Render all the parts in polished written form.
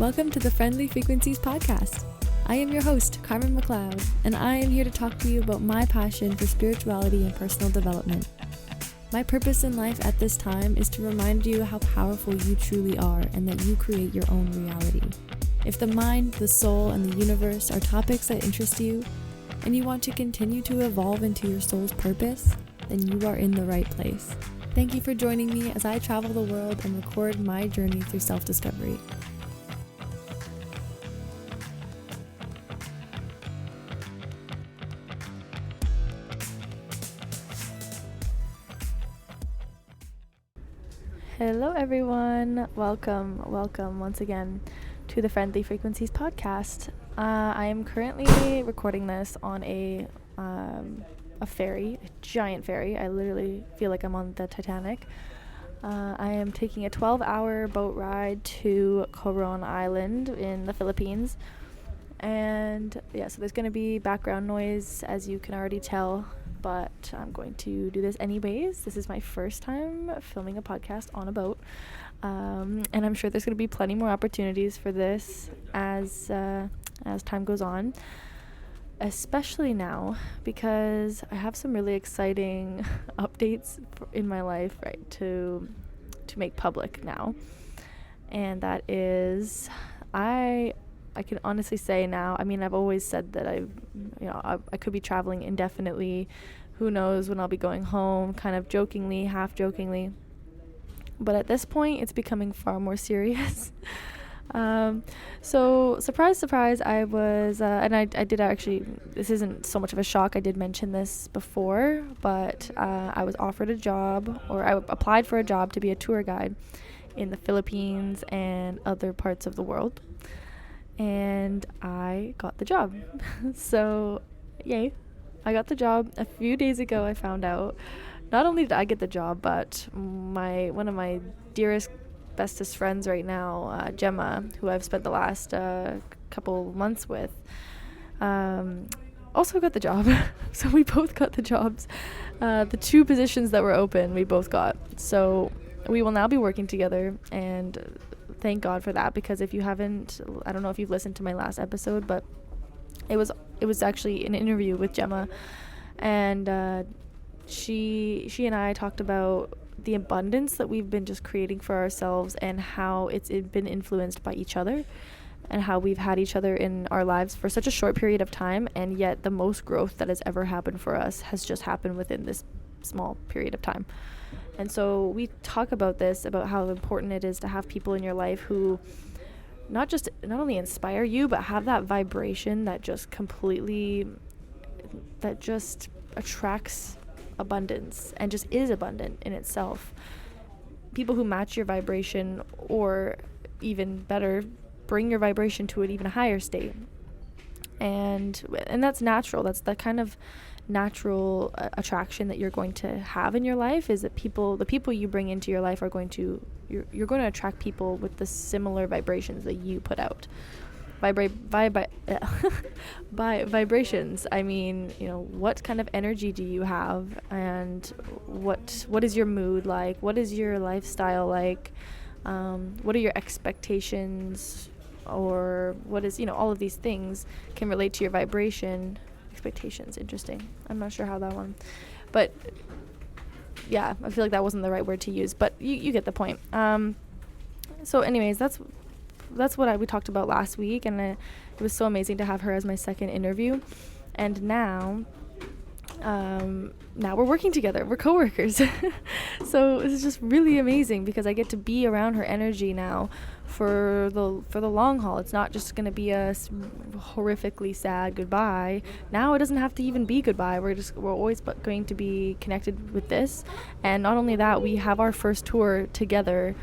Welcome to the Friendly Frequencies podcast. I am your host, Carmen McLeod, and I am here to talk to you about my passion for spirituality and personal development. My purpose in life at this time is to remind you how powerful you truly are and that you create your own reality. If the mind, the soul, and the universe are topics that interest you, and you want to continue to evolve into your soul's purpose, then you are in the right place. Thank you for joining me as I travel the world and record my journey through self-discovery. Hello everyone, welcome once again to the Friendly Frequencies podcast. I am currently recording this on a ferry, a giant ferry. I literally feel like I'm on the Titanic. I am taking a 12-hour boat ride to Coron Island in the Philippines. And yeah, so there's going to be background noise, as you can already tell, but I'm going to do this anyways. This is my first time filming a podcast on a boat. And I'm sure there's going to be plenty more opportunities for this as time goes on. Especially now, because I have some really exciting updates in my life, right, to make public now. And that is, I can honestly say now, I mean, I've always said that I could be traveling indefinitely. Who knows when I'll be going home, kind of jokingly, half jokingly. But at this point, it's becoming far more serious. So surprise, I was, and I did actually, this isn't so much of a shock. I did mention this before, but I was offered a job, or I applied for a job to be a tour guide in the Philippines and other parts of the world. And I got the job. So, yay. I got the job. A few days ago, I found out, not only did I get the job, but one of my dearest, bestest friends right now, Gemma, who I've spent the last couple months with, also got the job. So we both got the jobs. The two positions that were open, we both got. So we will now be working together, and thank God for that, because if you haven't, I don't know if you've listened to my last episode, but it was actually an interview with Gemma, and she and I talked about the abundance that we've been just creating for ourselves, and how it's been influenced by each other, and how we've had each other in our lives for such a short period of time, and yet the most growth that has ever happened for us has just happened within this small period of time. And so we talk about this, about how important it is to have people in your life who not only inspire you, but have that vibration that just attracts abundance and just is abundant in itself. People who match your vibration, or even better, bring your vibration to an even higher state. And that's natural. That's the kind of natural attraction that you're going to have in your life, is that the people you bring into your life are going to, you're going to attract people with the similar vibrations that you put out. By vibrations, I mean, what kind of energy do you have, and what is your mood like? What is your lifestyle like? What are your expectations? Or what is, all of these things can relate to your vibration. Expectations, interesting. I'm not sure how that one, but yeah, I feel like that wasn't the right word to use, but you get the point. So anyways, that's what we talked about last week, and it was so amazing to have her as my second interview. And now we're working together. We're coworkers. So this is just really amazing, because I get to be around her energy now for the long haul. It's not just going to be a horrifically sad goodbye. Now it doesn't have to even be goodbye. We're always going to be connected with this. And not only that, we have our first tour together,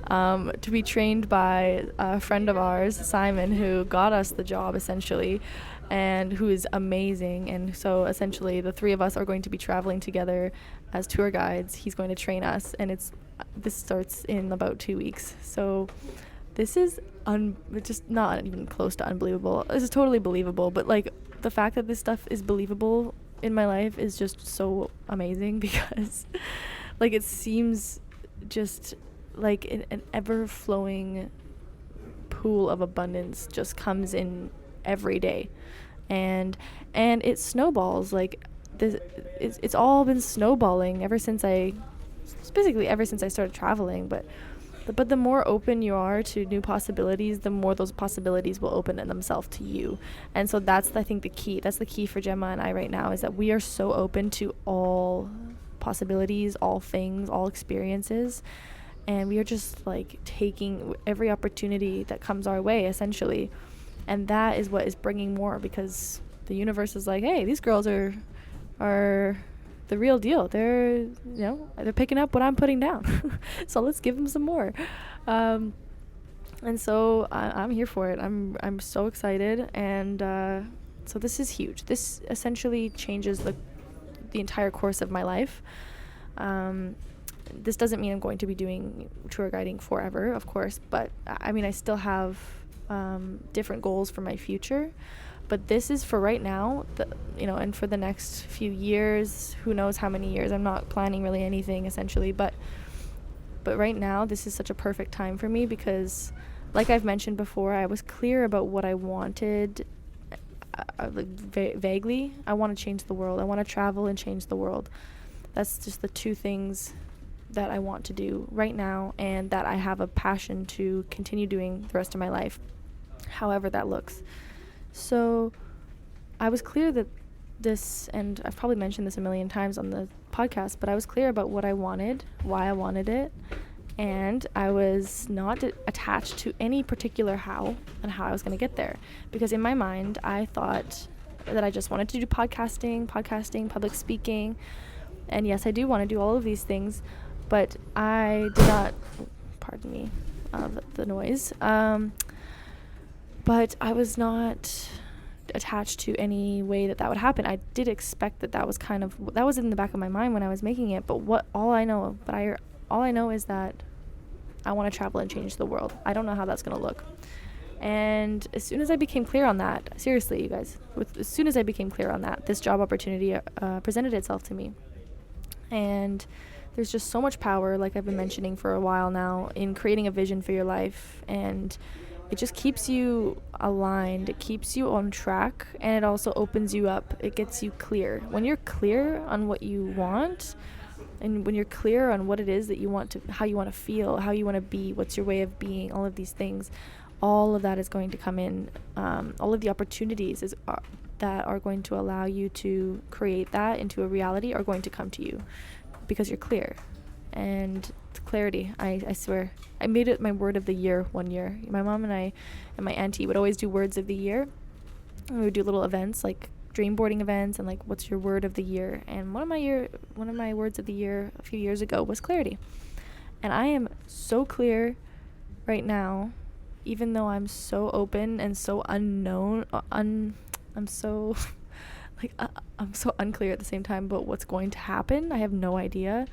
to be trained by a friend of ours, Simon, who got us the job essentially, and who is amazing. And so essentially the three of us are going to be traveling together as tour guides. He's going to train us, and this starts in about 2 weeks. So this is just not even close to unbelievable. This is totally believable, but like the fact that this stuff is believable in my life is just so amazing, because like it seems just like an ever-flowing pool of abundance just comes in every day. And it snowballs. Like this, it's all been snowballing ever since I started traveling. But the more open you are to new possibilities, the more those possibilities will open themselves to you. And so that's, I think, the key. That's the key for Gemma and I right now, is that we are so open to all possibilities, all things, all experiences. And we are just like taking every opportunity that comes our way, essentially. And that is what is bringing more, because the universe is like, hey, these girls are the real deal. They're picking up what I'm putting down. So let's give them some more. And so I'm here for it. I'm so excited. And so this is huge. This essentially changes the entire course of my life. This doesn't mean I'm going to be doing tour guiding forever, of course, but I mean, I still have different goals for my future. But this is for right now, and for the next few years, who knows how many years. I'm not planning really anything, essentially. But right now, this is such a perfect time for me, because, like I've mentioned before, I was clear about what I wanted. Vaguely, I want to change the world. I want to travel and change the world. That's just the two things that I want to do right now, and that I have a passion to continue doing the rest of my life, however that looks. So I was clear that this, and I've probably mentioned this a million times on the podcast, but I was clear about what I wanted, why I wanted it, and I was not attached to any particular how and how I was going to get there. Because in my mind, I thought that I just wanted to do podcasting, public speaking, and yes, I do want to do all of these things, but I did not, pardon me, the noise, but I was not attached to any way that would happen. I did expect that was in the back of my mind when I was making it, but all I know is that I want to travel and change the world. I don't know how that's going to look. And as soon as I became clear on that, seriously, you guys, as soon as I became clear on that, this job opportunity presented itself to me. And there's just so much power, like I've been mentioning for a while now, in creating a vision for your life. And it just keeps you aligned. It keeps you on track. And it also opens you up. It gets you clear. When you're clear on what you want, and when you're clear on what it is that you want to, how you want to feel, how you want to be, what's your way of being, all of these things, all of that is going to come in. All of the opportunities that are going to allow you to create that into a reality are going to come to you, because you're clear. And clarity, I swear, I made it my word of the year one year. My mom and I and my auntie would always do words of the year, and we would do little events like dream boarding events and like, what's your word of the year? And one of my words of the year a few years ago was clarity. And I am so clear right now, even though I'm so open and so unknown. I'm so I'm so unclear at the same time about what's going to happen. I have no idea.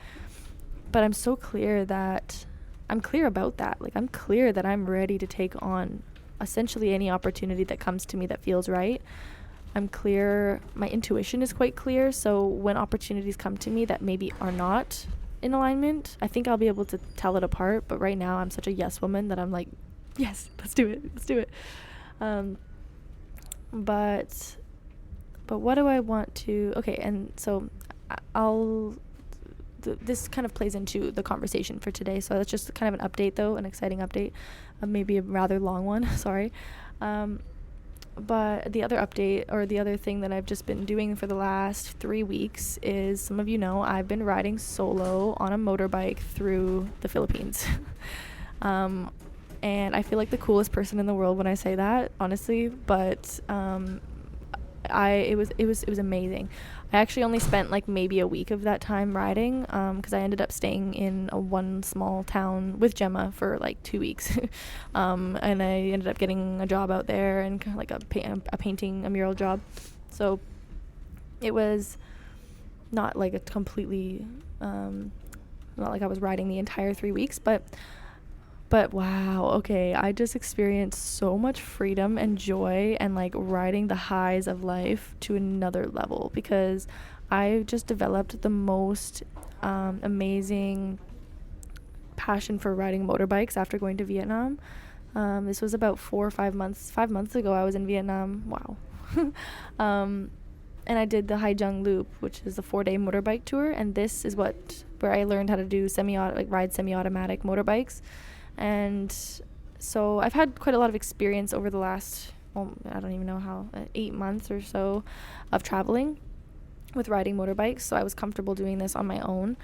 But I'm so clear that I'm clear about that. Like, I'm clear that I'm ready to take on essentially any opportunity that comes to me that feels right. I'm clear. My intuition is quite clear. So when opportunities come to me that maybe are not in alignment, I think I'll be able to tell it apart. But right now, I'm such a yes woman that I'm like, yes, let's do it. But what do I want to... Okay, and so this kind of plays into the conversation for today. So that's just kind of an update, though, an exciting update. Maybe a rather long one, sorry. But the other update, or the other thing that I've just been doing for the last 3 weeks is, some of you know, I've been riding solo on a motorbike through the Philippines. And I feel like the coolest person in the world when I say that, honestly, but it was amazing. I actually only spent like maybe a week of that time riding, because I ended up staying in one small town with Gemma for like 2 weeks. And I ended up getting a job out there, and kind of like a mural job. So it was not like a completely, not like I was riding the entire 3 weeks, but wow, okay, I just experienced so much freedom and joy, and like riding the highs of life to another level, because I just developed the most amazing passion for riding motorbikes after going to Vietnam. This was about 5 months ago. I was in Vietnam. Wow. And I did the Hai Jung Loop, which is a 4-day motorbike tour, and this is where I learned how to do ride semi-automatic motorbikes. And so I've had quite a lot of experience over the last, I don't even know how, 8 months or so of traveling with riding motorbikes. So I was comfortable doing this on my own.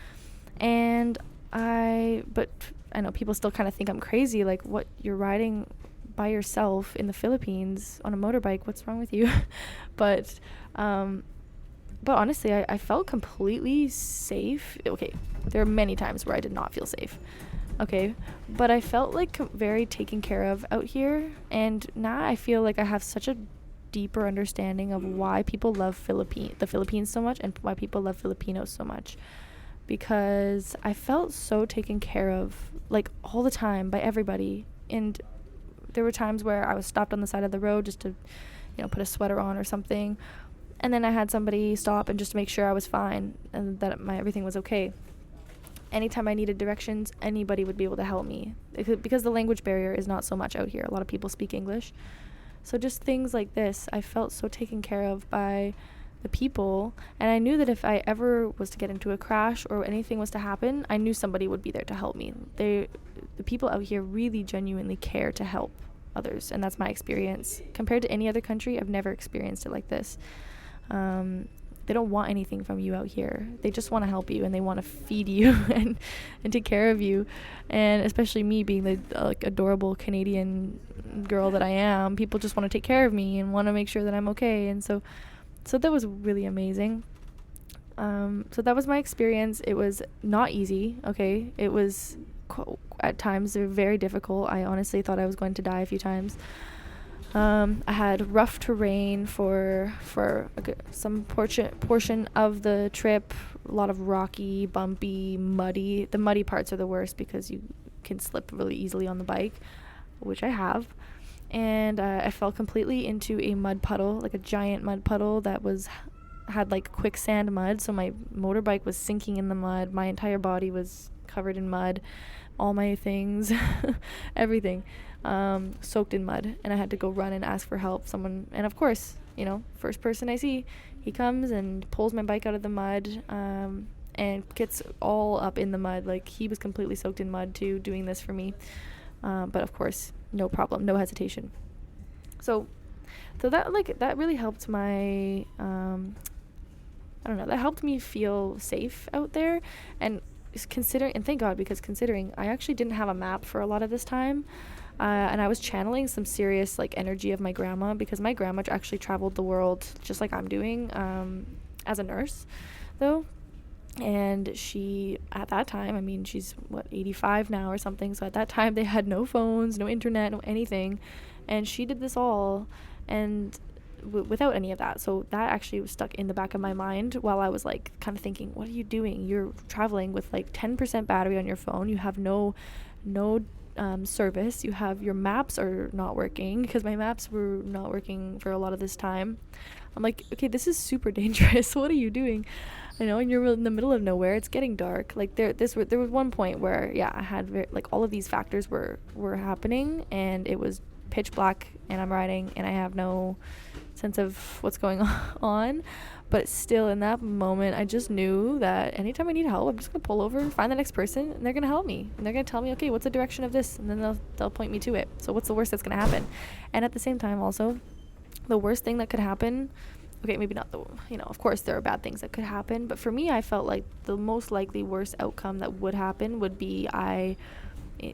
But I know people still kind of think I'm crazy, like, what, you're riding by yourself in the Philippines on a motorbike, what's wrong with you? but honestly, I felt completely safe. Okay, there are many times where I did not feel safe, okay, but I felt like very taken care of out here, and now I feel like I have such a deeper understanding of why people love the Philippines so much, and why people love Filipinos so much, because I felt so taken care of, like, all the time by everybody. And there were times where I was stopped on the side of the road just to, put a sweater on or something, and then I had somebody stop and just to make sure I was fine and that everything was okay. Anytime I needed directions, anybody would be able to help me, because the language barrier is not so much out here. A lot of people speak English, so just things like this, I felt so taken care of by the people, and I knew that if I ever was to get into a crash or anything was to happen, I knew somebody would be there to help me. The people out here really genuinely care to help others, and that's my experience. Compared to any other country, I've never experienced it like this. They don't want anything from you out here. They just want to help you, and they want to feed you and take care of you. And especially me being the adorable Canadian girl that I am, people just want to take care of me and want to make sure that I'm okay. And so that was really amazing. So that was my experience. It was not easy, okay? It was at times very difficult. I honestly thought I was going to die a few times. I had rough terrain for some portion of the trip. A lot of rocky, bumpy, muddy. The muddy parts are the worst because you can slip really easily on the bike, which I have. And I fell completely into a mud puddle, like a giant mud puddle that had like quicksand mud. So my motorbike was sinking in the mud. My entire body was covered in mud. All my things, everything, soaked in mud. And I had to go run and ask for help. And of course, first person I see, he comes and pulls my bike out of the mud, and gets all up in the mud. Like, he was completely soaked in mud too, doing this for me. But of course, no problem, no hesitation. So that really helped my, that helped me feel safe out there. And thank God, because considering I actually didn't have a map for a lot of this time, and I was channeling some serious energy of my grandma, because my grandma actually traveled the world just like I'm doing, as a nurse though. And she, at that time, she's 85 now or something, so at that time they had no phones, no internet, no anything, and she did this all and without any of that. So that actually was stuck in the back of my mind while I was kind of thinking, what are you doing? You're traveling with 10% battery on your phone. You have no service. You have, your maps are not working, because my maps were not working for a lot of this time. I'm like, okay, this is super dangerous. What are you doing? And you're in the middle of nowhere. It's getting dark. There was one point where, I had all of these factors were happening, and it was pitch black, and I'm riding, and I have no sense of what's going on. But still, in that moment, I just knew that anytime I need help, I'm just gonna pull over, find the next person, and they're gonna help me, and they're gonna tell me, okay, what's the direction of this, and then they'll point me to it. So what's the worst that's gonna happen? And at the same time, also, the worst thing that could happen, okay, maybe not of course there are bad things that could happen, but for me, I felt like the most likely worst outcome that would happen would be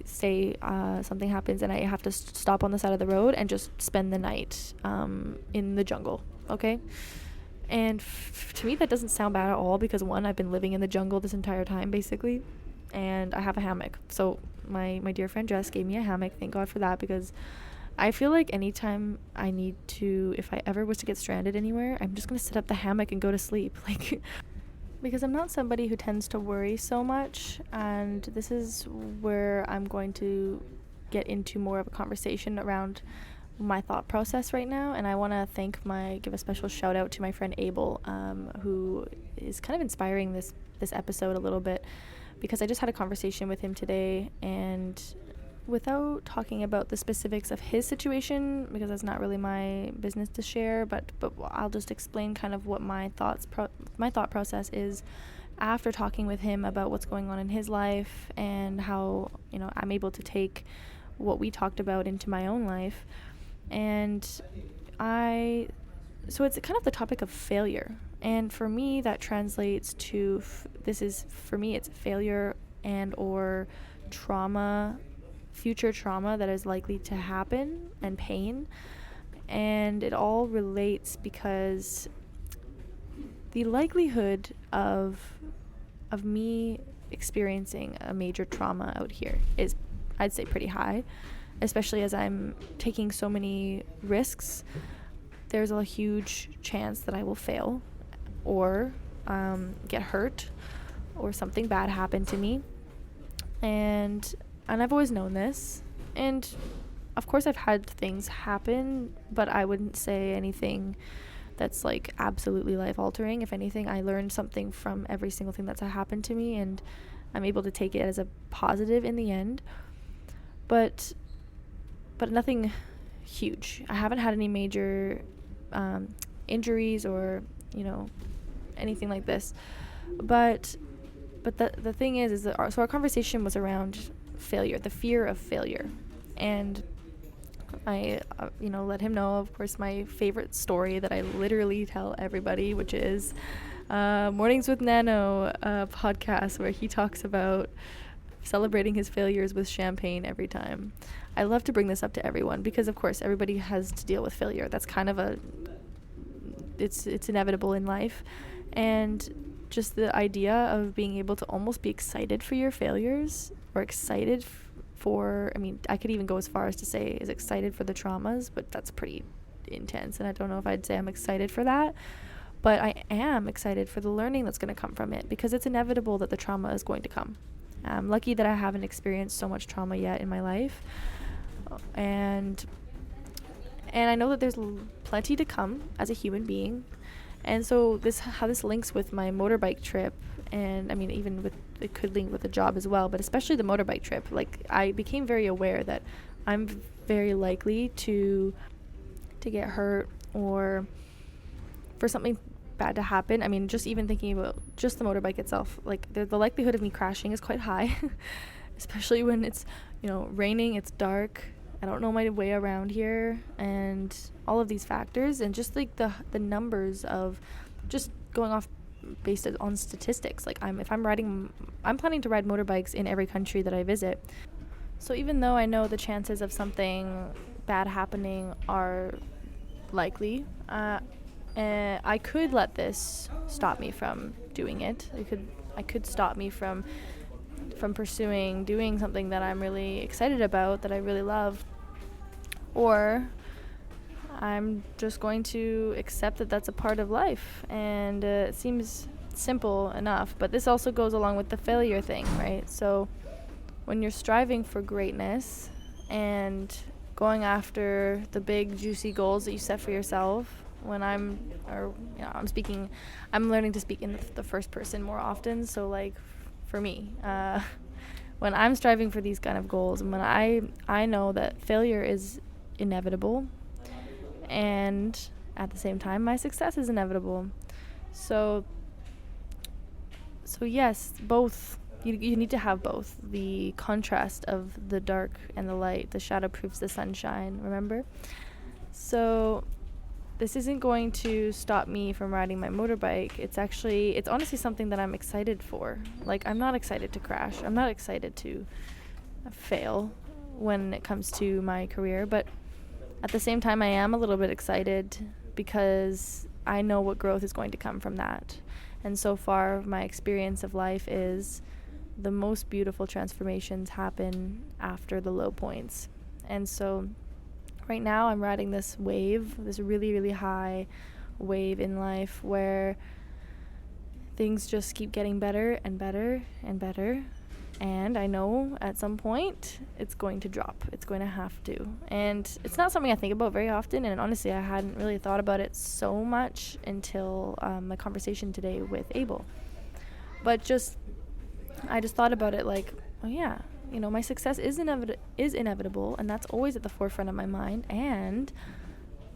something happens and I have to stop on the side of the road and just spend the night in the jungle, okay? And to me, that doesn't sound bad at all, because one, I've been living in the jungle this entire time, basically, and I have a hammock. So my dear friend Jess gave me a hammock. Thank God for that, because I feel like anytime if I ever was to get stranded anywhere, I'm just going to set up the hammock and go to sleep. Because I'm not somebody who tends to worry so much, and this is where I'm going to get into more of a conversation around my thought process right now. And I want to give a special shout out to my friend Abel, who is kind of inspiring this episode a little bit, because I just had a conversation with him today, and without talking about the specifics of his situation, because that's not really my business to share, but I'll just explain kind of what my thought process is after talking with him about what's going on in his life and how, I'm able to take what we talked about into my own life. And so it's kind of the topic of failure. And for me, that translates to, it's failure and or trauma, future trauma that is likely to happen, and pain. And it all relates because the likelihood of me experiencing a major trauma out here is, I'd say, pretty high, especially as I'm taking so many risks. There's a huge chance that I will fail or get hurt or something bad happen to me. And I've always known this. And of course I've had things happen, but I wouldn't say anything that's like absolutely life-altering. If anything, I learned something from every single thing that's happened to me, and I'm able to take it as a positive in the end. But nothing huge. I haven't had any major injuries or anything like this. But the thing is that our conversation was around failure, the fear of failure, and I let him know, of course, my favorite story that I literally tell everybody, which is Mornings with Nano podcast, where he talks about celebrating his failures with champagne every time. I love to bring this up to everyone because, of course, everybody has to deal with failure. That's kind of it's inevitable in life. And just the idea of being able to almost be excited for your failures, or excited I could even go as far as to say is excited for the traumas, but that's pretty intense, and I don't know if I'd say I'm excited for that. But I am excited for the learning that's going to come from it, because it's inevitable that the trauma is going to come. I'm lucky that I haven't experienced so much trauma yet in my life, and I know that there's plenty to come as a human being. And so how this links with my motorbike trip, and it could link with the job as well, but especially the motorbike trip. Like, I became very aware that I'm very likely to get hurt or for something bad to happen. Just even thinking about just the motorbike itself, like the likelihood of me crashing is quite high, especially when it's raining, it's dark, I don't know my way around here, and all of these factors, and just like the numbers of just going off based on statistics. Like, I'm planning to ride motorbikes in every country that I visit. So even though I know the chances of something bad happening are likely, I could let this stop me from doing it. I could stop me from pursuing doing something that I'm really excited about, that I really love, or I'm just going to accept that that's a part of life. And it seems simple enough, but this also goes along with the failure thing, right? So when you're striving for greatness and going after the big juicy goals that you set for yourself, I'm learning to speak in the first person more often. So like for me, when I'm striving for these kind of goals, and when I know that failure is inevitable, and at the same time my success is inevitable. So yes, both. You need to have both. The contrast of the dark and the light, the shadow proves the sunshine, remember? So this isn't going to stop me from riding my motorbike. It's honestly something that I'm excited for. Like, I'm not excited to crash. I'm not excited to fail when it comes to my career, but at the same time I am a little bit excited because I know what growth is going to come from that. And so far, my experience of life is the most beautiful transformations happen after the low points. And so right now I'm riding this wave, this really, really high wave in life where things just keep getting better and better and better. And I know at some point it's going to drop. It's going to have to. And it's not something I think about very often. And honestly, I hadn't really thought about it so much until my conversation today with Abel. But I just thought about it like, oh yeah, my success is inevitable, and that's always at the forefront of my mind, and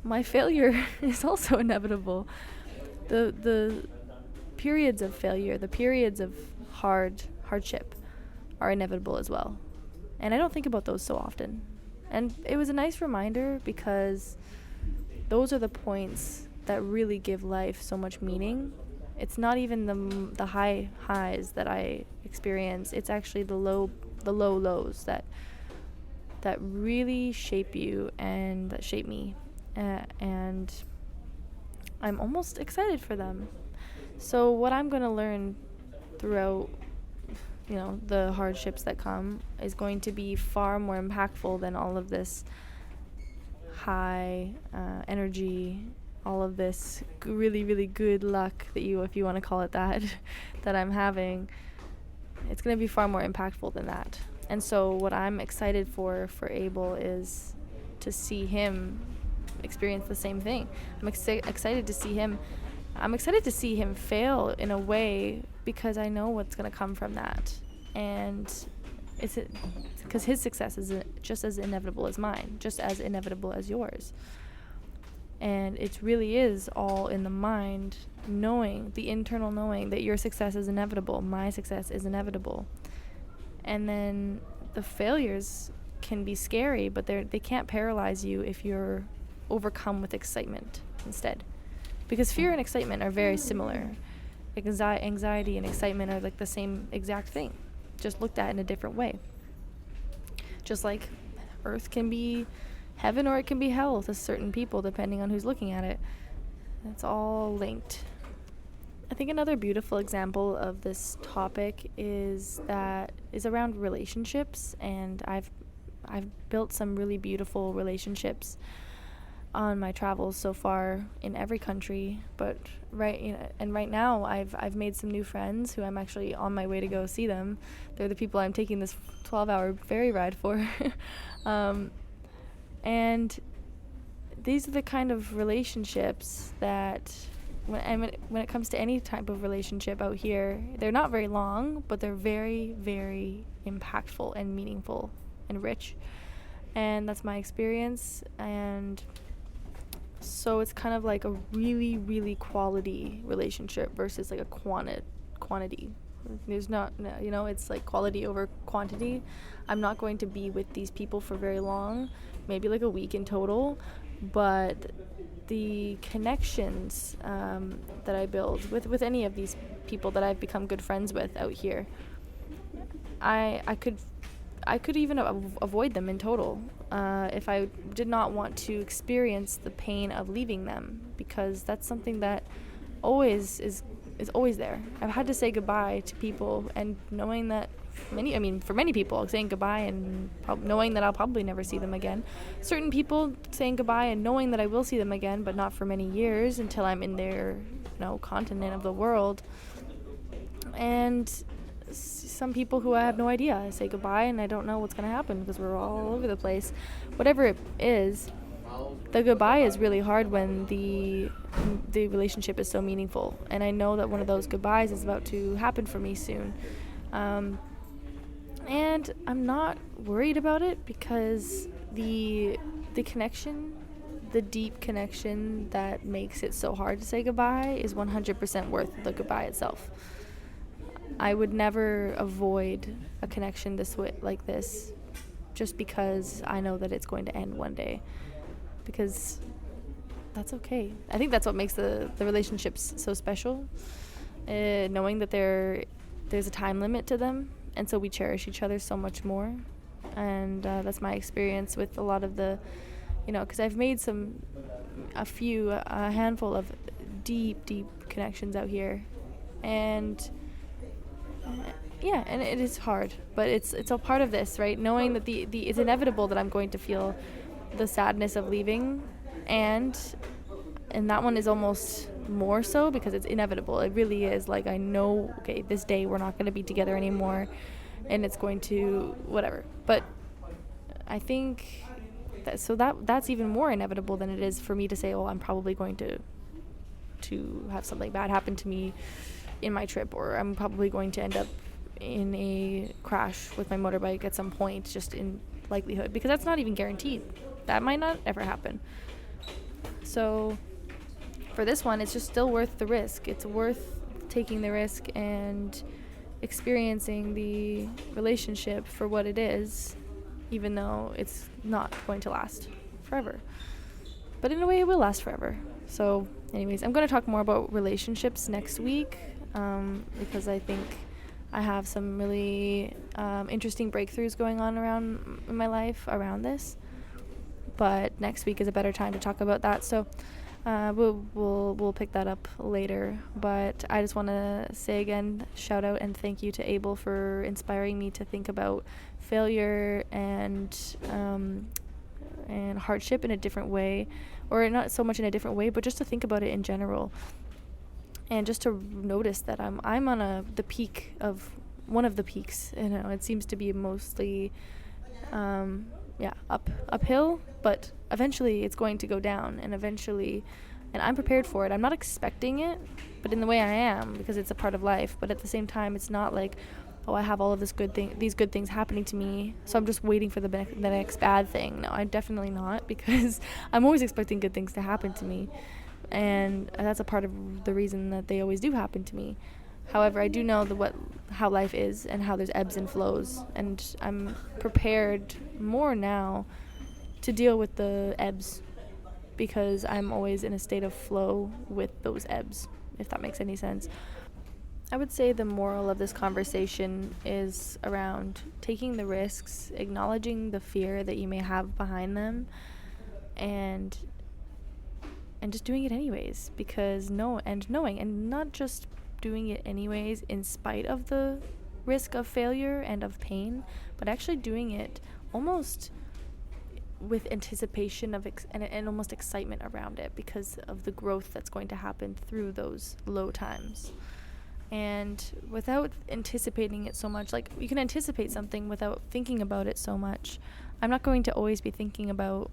my failure is also inevitable. The periods of failure, the periods of hardship are inevitable as well. And I don't think about those so often. And it was a nice reminder, because those are the points that really give life so much meaning. It's not even the highs that I experience. It's actually the low lows that really shape you and that shape me. And I'm almost excited for them. So what I'm going to learn throughout the hardships that come is going to be far more impactful than all of this high energy, all of this really, really good luck that if you want to call it that, that I'm having. It's going to be far more impactful than that. And so what I'm excited for Abel is to see him experience the same thing. I'm excited to see him fail in a way, because I know what's going to come from that. And it's because his success is just as inevitable as mine, just as inevitable as yours. And it really is all in the mind, the internal knowing that your success is inevitable, my success is inevitable. And then the failures can be scary, but they can't paralyze you if you're overcome with excitement instead. Because fear and excitement are very similar. Anxiety and excitement are like the same exact thing, just looked at in a different way. Just like earth can be heaven or it can be hell to certain people, depending on who's looking at it. It's all linked. I think another beautiful example of this topic is around relationships, and I've built some really beautiful relationships on my travels so far in every country, but right now I've made some new friends who I'm actually on my way to go see them. They're the people I'm taking this 12-hour ferry ride for. And these are the kind of relationships that when it comes to any type of relationship out here, they're not very long, but they're very, very impactful and meaningful and rich. And that's my experience. And so it's kind of like a really, really quality relationship versus like a quantity. There's not, it's like quality over quantity. I'm not going to be with these people for very long, maybe like a week in total, but the connections that I build with any of these people that I've become good friends with out here, I could even avoid them in total if I did not want to experience the pain of leaving them, because that's something that always is always there. I've had to say goodbye to people, and knowing that for many people, saying goodbye and knowing that I'll probably never see them again. Certain people saying goodbye and knowing that I will see them again, but not for many years, until I'm in their continent of the world. And some people who I have no idea. I say goodbye and I don't know what's going to happen, because we're all over the place. Whatever it is, the goodbye is really hard when the relationship is so meaningful. And I know that one of those goodbyes is about to happen for me soon. And I'm not worried about it, because the connection, the deep connection that makes it so hard to say goodbye, is 100% worth the goodbye itself. I would never avoid a connection like this just because I know that it's going to end one day, because that's okay. I think that's what makes the relationships so special, knowing that there's a time limit to them, and so we cherish each other so much more. And that's my experience with a lot of the, because I've made a handful of deep connections out here, and and it is hard, but it's a part of this, right? Knowing that it's inevitable that I'm going to feel the sadness of leaving, and that one is almost more so because it's inevitable. It really is. Like, I know, okay, this day we're not going to be together anymore, and it's going to whatever. But I think that's even more inevitable than it is for me to say, oh, I'm probably going to have something bad happen to me in my trip, or I'm probably going to end up in a crash with my motorbike at some point, just in likelihood, because that's not even guaranteed. That might not ever happen. So for this one, it's just still worth the risk. It's worth taking the risk and experiencing the relationship for what it is, even though it's not going to last forever. But in a way, it will last forever. So anyways, I'm going to talk more about relationships next week, because I think I have some really interesting breakthroughs going on around in my life around this. But next week is a better time to talk about that. So we'll pick that up later. But I just want to say again, shout out and thank you to Abel for inspiring me to think about failure and hardship in a different way, or not so much in a different way, but just to think about it in general, and just to notice that I'm on the peak of one of the peaks. It seems to be mostly uphill, but eventually it's going to go down, and I'm prepared for it. I'm not expecting it, but in the way I am, because it's a part of life. But at the same time, it's not like, oh, I have all of these good things happening to me, so I'm just waiting for the next bad thing. No, I'm definitely not, because I'm always expecting good things to happen to me, and that's a part of the reason that they always do happen to me. However, I do know how life is and how there's ebbs and flows, and I'm prepared more now to deal with the ebbs, because I'm always in a state of flow with those ebbs, if that makes any sense. I would say the moral of this conversation is around taking the risks, acknowledging the fear that you may have behind them, and just doing it anyways, knowing, and not just doing it anyways in spite of the risk of failure and of pain, but actually doing it almost with anticipation of and almost excitement around it, because of the growth that's going to happen through those low times. And without anticipating it so much, like, you can anticipate something without thinking about it so much. I'm not going to always be thinking about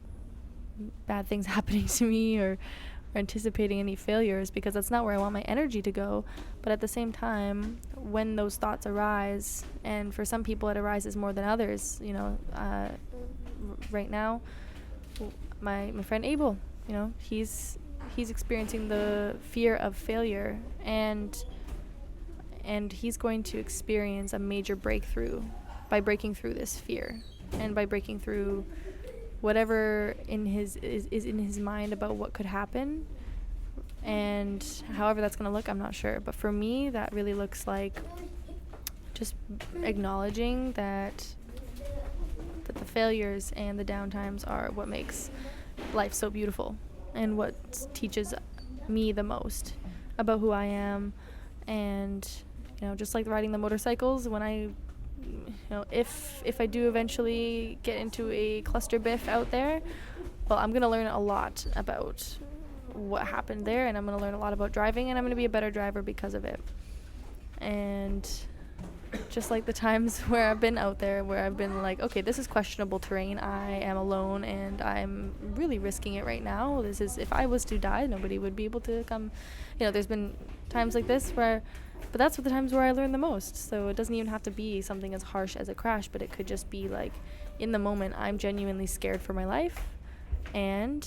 bad things happening to me or anticipating any failures, because that's not where I want my energy to go. But at the same time, when those thoughts arise, and for some people it arises more than others, right now, my friend Abel, he's experiencing the fear of failure, and he's going to experience a major breakthrough by breaking through this fear, and by breaking through whatever is in his mind about what could happen. And however that's going to look, I'm not sure. But for me, that really looks like just acknowledging that the failures and the downtimes are what makes life so beautiful, and what teaches me the most about who I am. And just like riding the motorcycles, when I if I do eventually get into a cluster biff out there, well, I'm going to learn a lot about what happened there, and I'm going to learn a lot about driving, and I'm going to be a better driver because of it. And just like the times where I've been out there, where I've been like, okay, this is questionable terrain, I am alone, and I'm really risking it right now. This is, if I was to die, nobody would be able to come. There's been times like this but that's the times where I learn the most. So it doesn't even have to be something as harsh as a crash, but it could just be like, in the moment, I'm genuinely scared for my life, and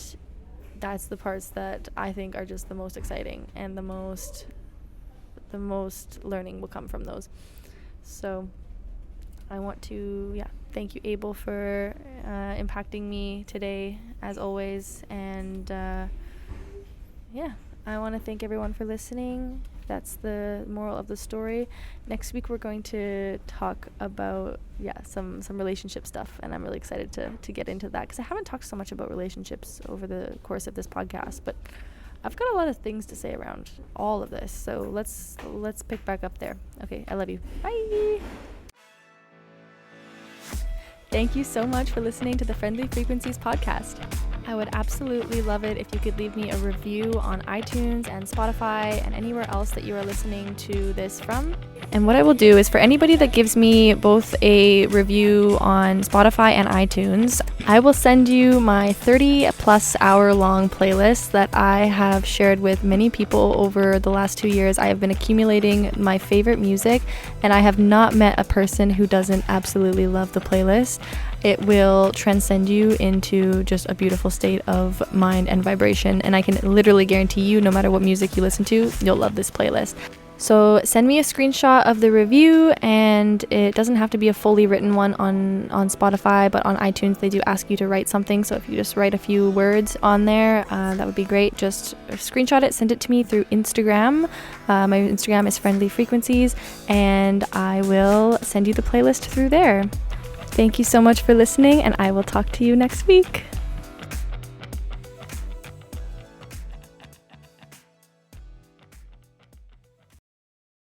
that's the parts that I think are just the most exciting, and the most learning will come from those. So I want to thank you, Abel, for impacting me today, as always. And I want to thank everyone for listening. That's the moral of the story. Next week we're going to talk about some relationship stuff, and I'm really excited to get into that, because I haven't talked so much about relationships over the course of this podcast, but I've got a lot of things to say around all of this. So let's pick back up there. Okay, I love you. Bye. Thank you so much for listening to the Friendly Frequencies podcast. I would absolutely love it if you could leave me a review on iTunes and Spotify and anywhere else that you are listening to this from. And what I will do is, for anybody that gives me both a review on Spotify and iTunes, I will send you my 30+ hour long playlist that I have shared with many people over the last 2 years. I have been accumulating my favorite music, and I have not met a person who doesn't absolutely love the playlist. It will transcend you into just a beautiful state of mind and vibration, and I can literally guarantee you, no matter what music you listen to, you'll love this playlist. So send me a screenshot of the review, and it doesn't have to be a fully written one on Spotify, but on iTunes they do ask you to write something. So if you just write a few words on there, that would be great. Just screenshot it, send it to me through Instagram. My Instagram is Friendly Frequencies, and I will send you the playlist through there. Thank you so much for listening, and I will talk to you next week.